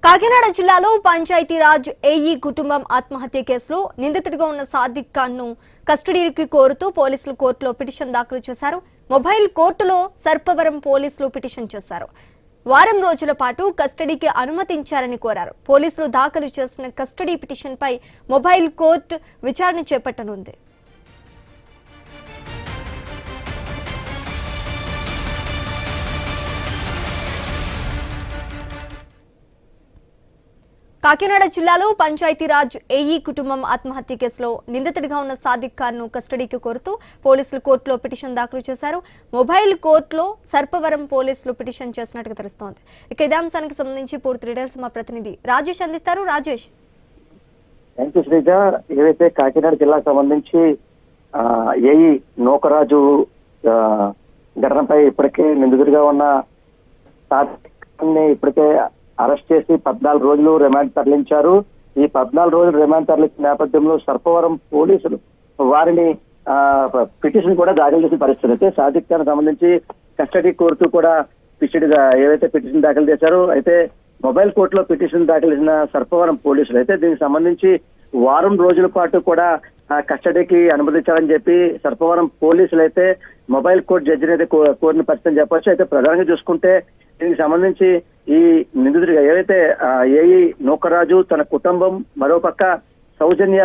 కాకినాడ జిల్లాలో పంచాయతీరాజ్ ఏఈ కుటుంబం ఆత్మహత్య కేసులో నిందితుడిగా ఉన్న సాదిక్ ఖాన్ ను కస్టడీకి కోరుతూ పోలీసులు కోర్టులో పిటిషన్ దాఖలు చేశారు. మొబైల్ కోర్టులో సర్పవరం పోలీసులు పిటిషన్ చేశారు. వారం రోజుల పాటు కస్టడీకి అనుమతించారని కోరారు. పోలీసులు దాఖలు చేసిన కస్టడీ పిటిషన్ పై మొబైల్ కోర్టు విచారణ చేపట్టనుంది. కాకినాడ జిల్లాలో పంచాయతీరాజ్ ఏఈ కుటుంబం ఆత్మహత్య కేసులో నిందితుడిగా ఉన్న సాదిక్ ఖాన్ ను కస్టడీకి కోరుతూ పోలీసులు కోర్టులో పిటిషన్ దాఖలు చేశారు. మొబైల్ కోర్టులో సర్పవరం పోలీసులు పిటిషన్ చేసినట్టుగా తెలుస్తోంది. ఇక ఇదే అంశానికి సంబంధించి పూర్తి డీటెయిల్స్ మా ప్రతినిధి రాజేష్ అందిస్తారు. రాజేష్, శ్రీజ, ఏదైతే కాకినాడ జిల్లాకు సంబంధించి ఏఈ నూకరాజు ఘటనపై ఇప్పటికే నిందితుడిగా ఉన్న సాదిక్ ఖాన్ ని ఇప్పటికే అరెస్ట్ చేసి 14 రోజులు రిమాండ్ తరలించారు. ఈ 14 రోజులు రిమాండ్ తరలించిన నేపథ్యంలో సర్పవరం పోలీసులు వారిని పిటిషన్ కూడా దాఖలు చేసిన పరిస్థితి. అయితే సాదిక్ ఖాన్ సంబంధించి కస్టడీ కోరుతూ కూడా ఏవైతే పిటిషన్ దాఖలు చేశారో, అయితే మొబైల్ కోర్టులో పిటిషన్ దాఖలు చేసిన సర్పవరం పోలీసులు అయితే దీనికి సంబంధించి వారం రోజుల పాటు కూడా కస్టడీకి అనుమతించాలని చెప్పి సర్పవరం పోలీసులు అయితే మొబైల్ కోర్టు జడ్జిని అయితే కోరిన పరిస్థితి చెప్పొచ్చు. అయితే ప్రధానంగా చూసుకుంటే దీనికి సంబంధించి ఈ నిందితుడిగా ఏవైతే ఏఈ నూకరాజు తన కుటుంబం, మరోపక్క సౌజన్య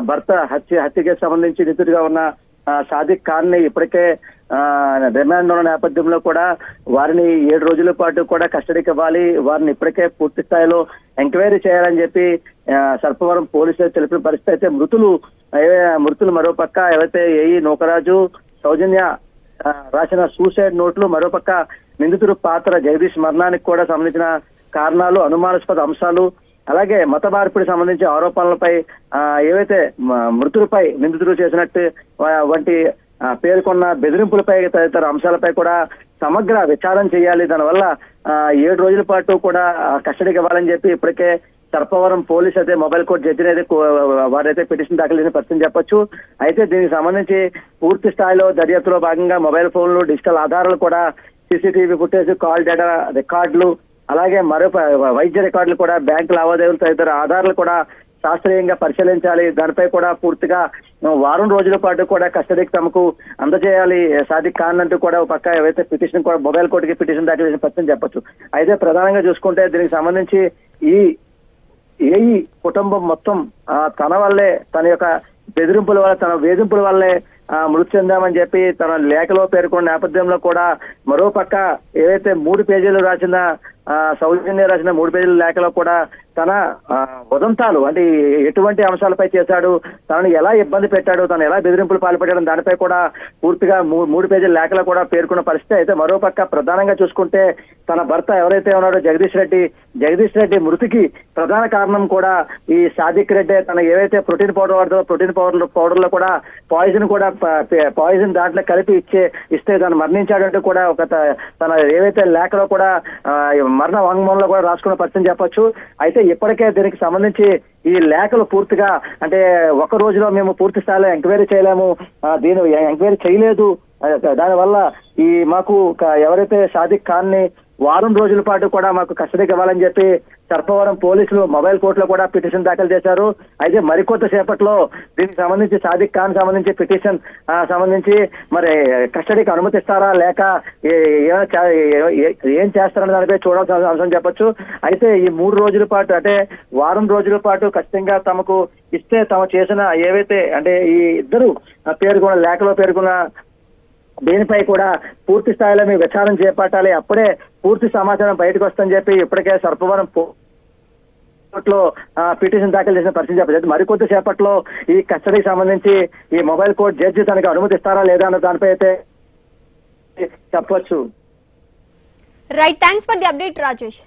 భర్త హత్యకి సంబంధించి నిందితుడిగా ఉన్న సాదిక్ ఖాన్ ని ఇప్పటికే రిమాండ్ ఉన్న నేపథ్యంలో కూడా వారిని 7 రోజుల పాటు కూడా కస్టడీకి ఇవ్వాలి, వారిని ఇప్పటికే పూర్తి స్థాయిలో ఎంక్వైరీ చేయాలని చెప్పి సర్పవరం పోలీసులు తెలిపిన పరిస్థితి. అయితే మృతులు మరోపక్క ఏవైతే ఏఈ నూకరాజు, సౌజన్య రాసిన సూసైడ్ నోట్లు, మరోపక్క నిందితుడు పాత్ర జగదీష్ మరణానికి కూడా సంబంధించిన కారణాలు, అనుమానాస్పద అంశాలు, అలాగే మత మార్పిడి సంబంధించి ఆరోపణలపై ఏవైతే మృతులపై నిందితుడు చేసినట్టు వంటి పేర్కొన్న బెదిరింపులపై తదితర అంశాలపై కూడా సమగ్ర విచారణ చేయాలి. దానివల్ల 7 రోజుల పాటు కూడా కస్టడీకి ఇవ్వాలని చెప్పి ఇప్పటికే సర్పవరం పోలీస్ అయితే మొబైల్ కోర్టు జడ్జిని అయితే వారైతే పిటిషన్ దాఖలు చేసిన పరిస్థితి చెప్పొచ్చు. అయితే దీనికి సంబంధించి పూర్తి స్థాయిలో దర్యాప్తులో భాగంగా మొబైల్ ఫోన్లు, డిజిటల్ ఆధారాలు కూడా, సీసీటీవీ ఫుటేజ్, కాల్ డేటా రికార్డులు, అలాగే మరో వైద్య రికార్డులు కూడా, బ్యాంకు లావాదేవీలు తదితర ఆధారాలు కూడా శాస్త్రీయంగా పరిశీలించాలి. దానిపై కూడా పూర్తిగా వారం రోజుల పాటు కూడా కస్టడీకి తమకు అందజేయాలి సాదిక్ ఖాన్ అంటూ కూడా ఒక పక్క ఏవైతే పిటిషన్ కూడా మొబైల్ కోర్టుకి పిటిషన్ దాఖలు చేసిన పరిస్థితి చెప్పొచ్చు. అయితే ప్రధానంగా చూసుకుంటే దీనికి సంబంధించి ఈ ఏఈ కుటుంబం మొత్తం తన వల్లే, తన యొక్క బెదిరింపుల వల్ల, తన వేధింపుల వల్లే మృతి చెందామని చెప్పి తన లేఖలో పేర్కొన్న నేపథ్యంలో కూడా మరోపక్క ఏవైతే 3 పేజీలు రాసిన సౌజన్య రాసిన 3 పేజీల లేఖలో కూడా తన ఉదంతాలు అంటే ఎటువంటి అంశాలపై చేశాడు, తనను ఎలా ఇబ్బంది పెట్టాడు, తను ఎలా బెదిరింపులు పాల్పడ్డాడు దానిపై కూడా పూర్తిగా 3 పేజీల లేఖలో కూడా పేర్కొన్న పరిస్థితి. అయితే మరోపక్క ప్రధానంగా చూసుకుంటే తన భర్త ఎవరైతే ఉన్నాడో జగదీష్ రెడ్డి మృతికి ప్రధాన కారణం కూడా ఈ సాదిక్ రెడ్డి. తన ఏవైతే ప్రోటీన్ పౌడర్ వాడుతో ప్రోటీన్ పౌడర్ లో కూడా పాయిజన్ దాంట్లో కలిపి ఇస్తే తను మరణించాడంటూ కూడా ఒక తన ఏవైతే లేఖలో కూడా మరణ వాంగ్మూలంలో కూడా రాసుకున్న పరిస్థితి చెప్పొచ్చు. అయితే ఇప్పటికే దీనికి సంబంధించి ఈ లేఖలు పూర్తిగా అంటే ఒక రోజులో మేము పూర్తి స్థాయిలో ఎంక్వైరీ చేయలేము, దీని ఎంక్వైరీ చేయలేదు, దానివల్ల మాకు ఎవరైతే సాదిక్ ఖాన్ ని వారం రోజుల పాటు కూడా మాకు కస్టడీకి ఇవ్వాలని చెప్పి సర్పవరం పోలీసులు మొబైల్ కోర్టులో కూడా పిటిషన్ దాఖలు చేశారు. అయితే మరికొంత సేపట్లో దీనికి సంబంధించి సాదిక్ ఖాన్ సంబంధించి పిటిషన్ సంబంధించి మరి కస్టడీకి అనుమతిస్తారా లేక ఏం చేస్తారని దానిపై చూడాల్సిన అంశం చెప్పొచ్చు. అయితే ఈ 3 రోజుల పాటు అంటే వారం రోజుల పాటు ఖచ్చితంగా తమకు ఇస్తే తాము చేసిన ఏవైతే అంటే ఈ ఇద్దరు పేర్కొన్న లేఖలో పేర్కొన్న దీనిపై కూడా పూర్తి స్థాయిలో మీ విచారణ చేపట్టాలి, అప్పుడే పూర్తి సమాచారం బయటకు వస్తుందని చెప్పి ఇప్పటికే సర్పవరం కోర్టులో పిటిషన్ దాఖలు చేసిన పరిస్థితి చెప్పచ్చు. మరికొద్ది సేపట్లో ఈ కస్టడీకి సంబంధించి ఈ మొబైల్ కోర్టు జడ్జి తనకు అనుమతిస్తారా లేదా అన్న దానిపై అయితే చెప్పొచ్చు. Right, thanks for the update Rajesh.